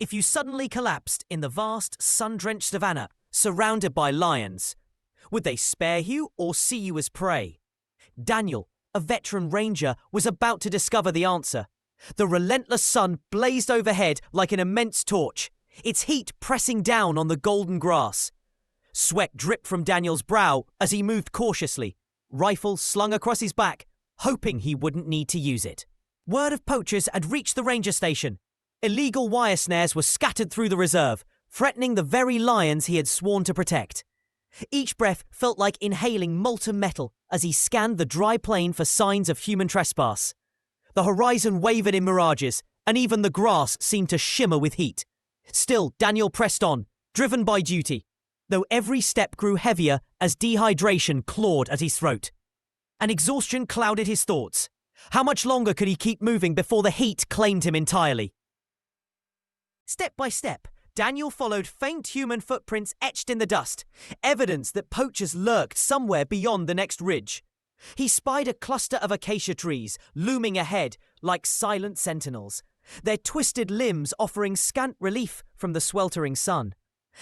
If you suddenly collapsed in the vast, sun-drenched savannah, surrounded by lions, would they spare you or see you as prey? Daniel, a veteran ranger, was about to discover the answer. The relentless sun blazed overhead like an immense torch, its heat pressing down on the golden grass. Sweat dripped from Daniel's brow as he moved cautiously, rifle slung across his back, hoping he wouldn't need to use it. Word of poachers had reached the ranger station. Illegal wire snares were scattered through the reserve, threatening the very lions he had sworn to protect. Each breath felt like inhaling molten metal as he scanned the dry plain for signs of human trespass. The horizon wavered in mirages, and even the grass seemed to shimmer with heat. Still, Daniel pressed on, driven by duty, though every step grew heavier as dehydration clawed at his throat. And exhaustion clouded his thoughts. How much longer could he keep moving before the heat claimed him entirely? Step by step, Daniel followed faint human footprints etched in the dust, evidence that poachers lurked somewhere beyond the next ridge. He spied a cluster of acacia trees looming ahead like silent sentinels, their twisted limbs offering scant relief from the sweltering sun.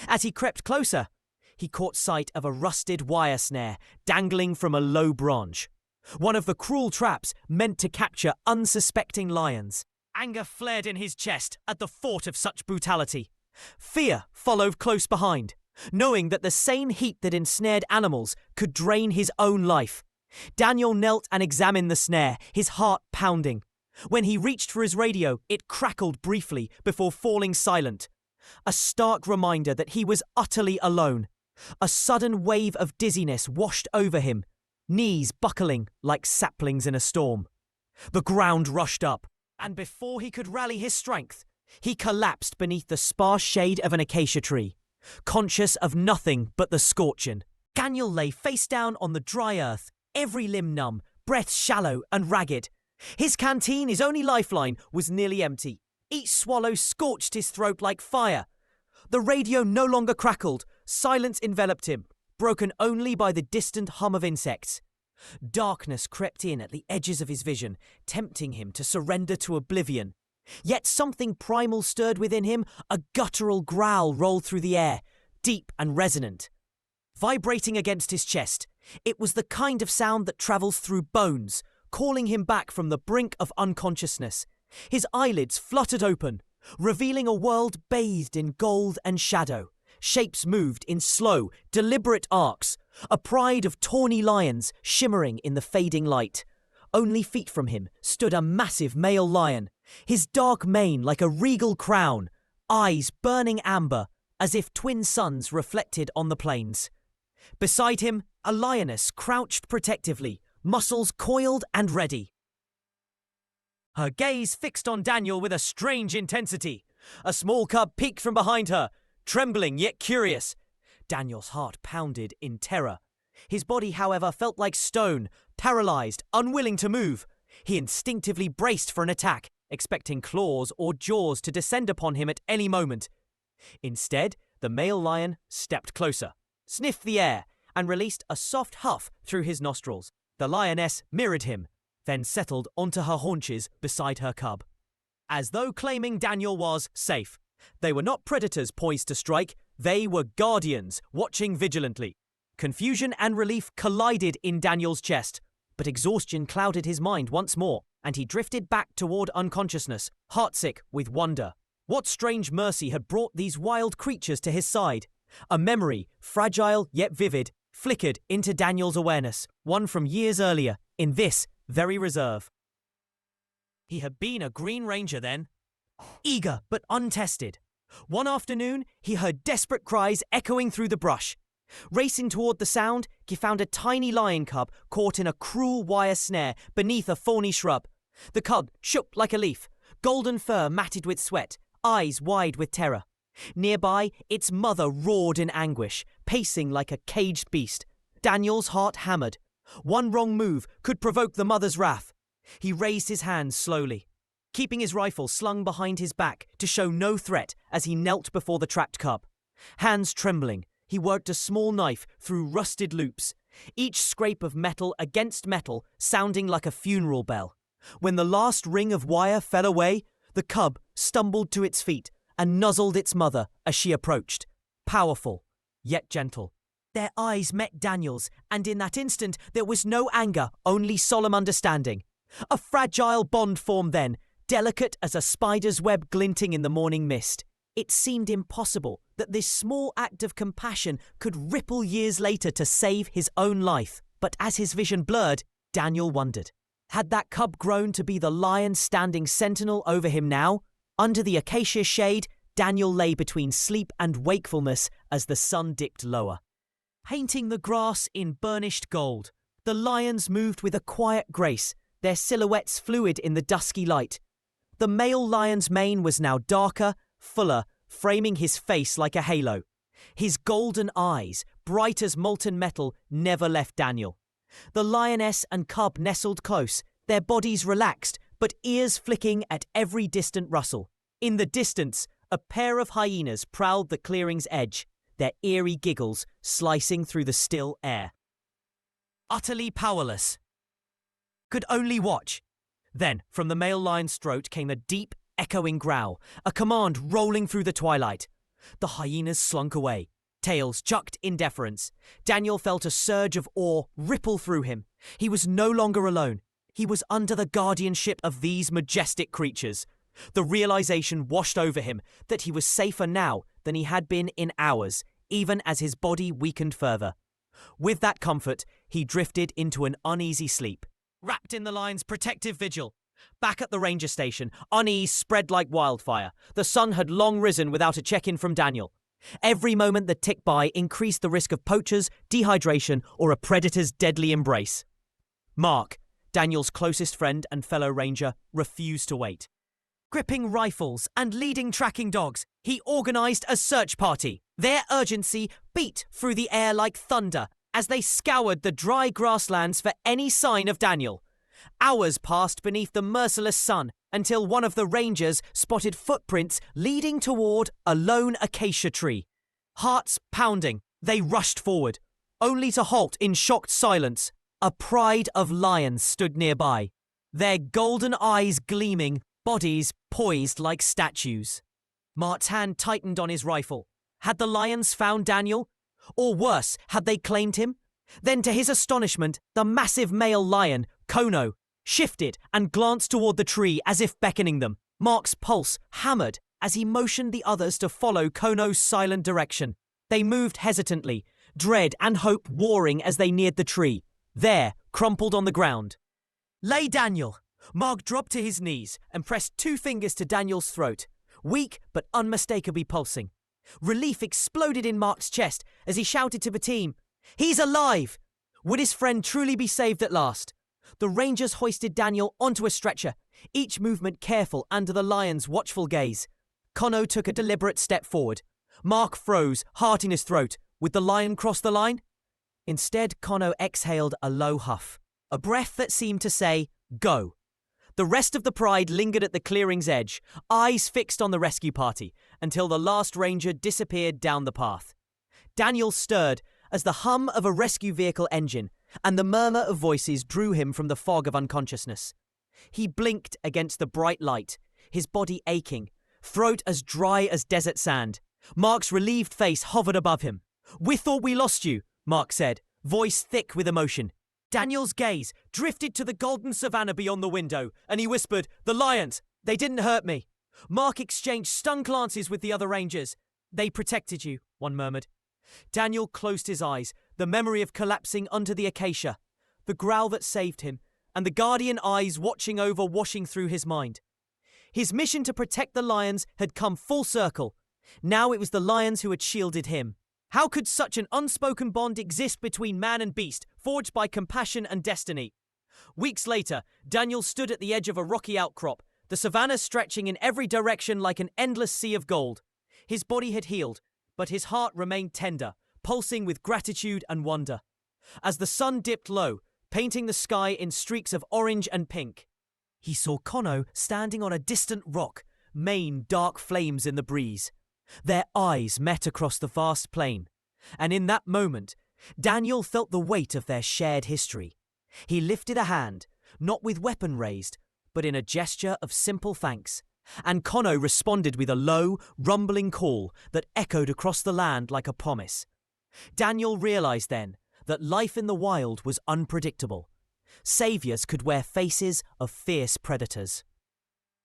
As he crept closer, he caught sight of a rusted wire snare dangling from a low branch, one of the cruel traps meant to capture unsuspecting lions. Anger flared in his chest at the thought of such brutality. Fear followed close behind, knowing that the same heat that ensnared animals could drain his own life. Daniel knelt and examined the snare, his heart pounding. When he reached for his radio, it crackled briefly before falling silent. A stark reminder that he was utterly alone. A sudden wave of dizziness washed over him, knees buckling like saplings in a storm. The ground rushed up, and before he could rally his strength, he collapsed beneath the sparse shade of an acacia tree, conscious of nothing but the scorching. Daniel lay face down on the dry earth, every limb numb, breath shallow and ragged. His canteen, his only lifeline, was nearly empty. Each swallow scorched his throat like fire. The radio no longer crackled. Silence enveloped him, broken only by the distant hum of insects. Darkness crept in at the edges of his vision, tempting him to surrender to oblivion. Yet something primal stirred within him, a guttural growl rolled through the air, deep and resonant. Vibrating against his chest, it was the kind of sound that travels through bones, calling him back from the brink of unconsciousness. His eyelids fluttered open, revealing a world bathed in gold and shadow. Shapes moved in slow, deliberate arcs, a pride of tawny lions shimmering in the fading light. Only feet from him stood a massive male lion, his dark mane like a regal crown, eyes burning amber as if twin suns reflected on the plains. Beside him, a lioness crouched protectively, muscles coiled and ready. Her gaze fixed on Daniel with a strange intensity. A small cub peeked from behind her, trembling yet curious. Daniel's heart pounded in terror. His body, however, felt like stone, paralyzed, unwilling to move. He instinctively braced for an attack, expecting claws or jaws to descend upon him at any moment. Instead, the male lion stepped closer, sniffed the air, and released a soft huff through his nostrils. The lioness mirrored him, then settled onto her haunches beside her cub. As though claiming Daniel was safe. They were not predators poised to strike, they were guardians watching vigilantly. Confusion and relief collided in Daniel's chest, but exhaustion clouded his mind once more, and he drifted back toward unconsciousness, heartsick with wonder. What strange mercy had brought these wild creatures to his side? A memory, fragile yet vivid, flickered into Daniel's awareness, one from years earlier, in this very reserve. He had been a Green Ranger then, eager but untested. One afternoon, he heard desperate cries echoing through the brush. Racing toward the sound, he found a tiny lion cub caught in a cruel wire snare beneath a thorny shrub. The cub shook like a leaf, golden fur matted with sweat, eyes wide with terror. Nearby, its mother roared in anguish, pacing like a caged beast. Daniel's heart hammered. One wrong move could provoke the mother's wrath. He raised his hands slowly, keeping his rifle slung behind his back to show no threat as he knelt before the trapped cub. Hands trembling, he worked a small knife through rusted loops, each scrape of metal against metal sounding like a funeral bell. When the last ring of wire fell away, the cub stumbled to its feet, and nuzzled its mother as she approached, powerful, yet gentle. Their eyes met Daniel's, and in that instant there was no anger, only solemn understanding. A fragile bond formed then, delicate as a spider's web glinting in the morning mist. It seemed impossible that this small act of compassion could ripple years later to save his own life. But as his vision blurred, Daniel wondered. Had that cub grown to be the lion standing sentinel over him now? Under the acacia shade, Daniel lay between sleep and wakefulness as the sun dipped lower. Painting the grass in burnished gold, the lions moved with a quiet grace, their silhouettes fluid in the dusky light. The male lion's mane was now darker, fuller, framing his face like a halo. His golden eyes, bright as molten metal, never left Daniel. The lioness and cub nestled close, their bodies relaxed, but ears flicking at every distant rustle. In the distance, a pair of hyenas prowled the clearing's edge, their eerie giggles slicing through the still air. Utterly powerless. Could only watch. Then, from the male lion's throat came a deep, echoing growl, a command rolling through the twilight. The hyenas slunk away, tails chucked in deference. Daniel felt a surge of awe ripple through him. He was no longer alone. He was under the guardianship of these majestic creatures. The realization washed over him that he was safer now than he had been in hours, even as his body weakened further. With that comfort, he drifted into an uneasy sleep, wrapped in the lion's protective vigil. Back at the ranger station, unease spread like wildfire. The sun had long risen without a check-in from Daniel. Every moment that ticked by increased the risk of poachers, dehydration, or a predator's deadly embrace. Mark, Daniel's closest friend and fellow ranger, refused to wait. Gripping rifles and leading tracking dogs, he organized a search party. Their urgency beat through the air like thunder as they scoured the dry grasslands for any sign of Daniel. Hours passed beneath the merciless sun until one of the rangers spotted footprints leading toward a lone acacia tree. Hearts pounding, they rushed forward, only to halt in shocked silence. A pride of lions stood nearby, their golden eyes gleaming, bodies poised like statues. Mart's hand tightened on his rifle. Had the lions found Daniel? Or worse, had they claimed him? Then, to his astonishment, the massive male lion, Kono, shifted and glanced toward the tree as if beckoning them. Mark's pulse hammered as he motioned the others to follow Kono's silent direction. They moved hesitantly, dread and hope warring as they neared the tree. There, crumpled on the ground, lay Daniel. Mark dropped to his knees and pressed 2 fingers to Daniel's throat, weak but unmistakably pulsing. Relief exploded in Mark's chest as he shouted to the team, "He's alive!" Would his friend truly be saved at last? The rangers hoisted Daniel onto a stretcher, each movement careful under the lion's watchful gaze. Kono took a deliberate step forward. Mark froze, heart in his throat. Would the lion cross the line? Instead, Kono exhaled a low huff, a breath that seemed to say, "Go." The rest of the pride lingered at the clearing's edge, eyes fixed on the rescue party, until the last ranger disappeared down the path. Daniel stirred as the hum of a rescue vehicle engine and the murmur of voices drew him from the fog of unconsciousness. He blinked against the bright light, his body aching, throat as dry as desert sand. Mark's relieved face hovered above him. "We thought we lost you," Mark said, voice thick with emotion. Daniel's gaze drifted to the golden savanna beyond the window, and he whispered, "The lions! They didn't hurt me." Mark exchanged stunned glances with the other rangers. "They protected you," one murmured. Daniel closed his eyes, the memory of collapsing under the acacia, the growl that saved him, and the guardian eyes watching over washing through his mind. His mission to protect the lions had come full circle. Now it was the lions who had shielded him. How could such an unspoken bond exist between man and beast, forged by compassion and destiny? Weeks later, Daniel stood at the edge of a rocky outcrop, the savanna stretching in every direction like an endless sea of gold. His body had healed, but his heart remained tender, pulsing with gratitude and wonder. As the sun dipped low, painting the sky in streaks of orange and pink, he saw Kono standing on a distant rock, mane dark flames in the breeze. Their eyes met across the vast plain, and in that moment, Daniel felt the weight of their shared history. He lifted a hand, not with weapon raised, but in a gesture of simple thanks, and Conno responded with a low, rumbling call that echoed across the land like a promise. Daniel realised then that life in the wild was unpredictable. Saviours could wear faces of fierce predators.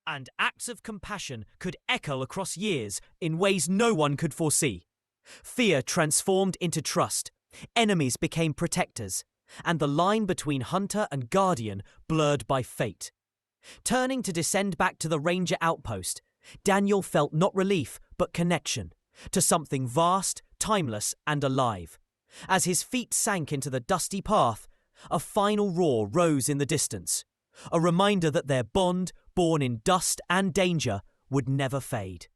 And acts of compassion could echo across years in ways no one could foresee. Fear transformed into trust, enemies became protectors, and the line between hunter and guardian blurred by fate. Turning to descend back to the ranger outpost, Daniel felt not relief but connection to something vast, timeless and alive. As his feet sank into the dusty path, a final roar rose in the distance, a reminder that their bond, born in dust and danger, would never fade.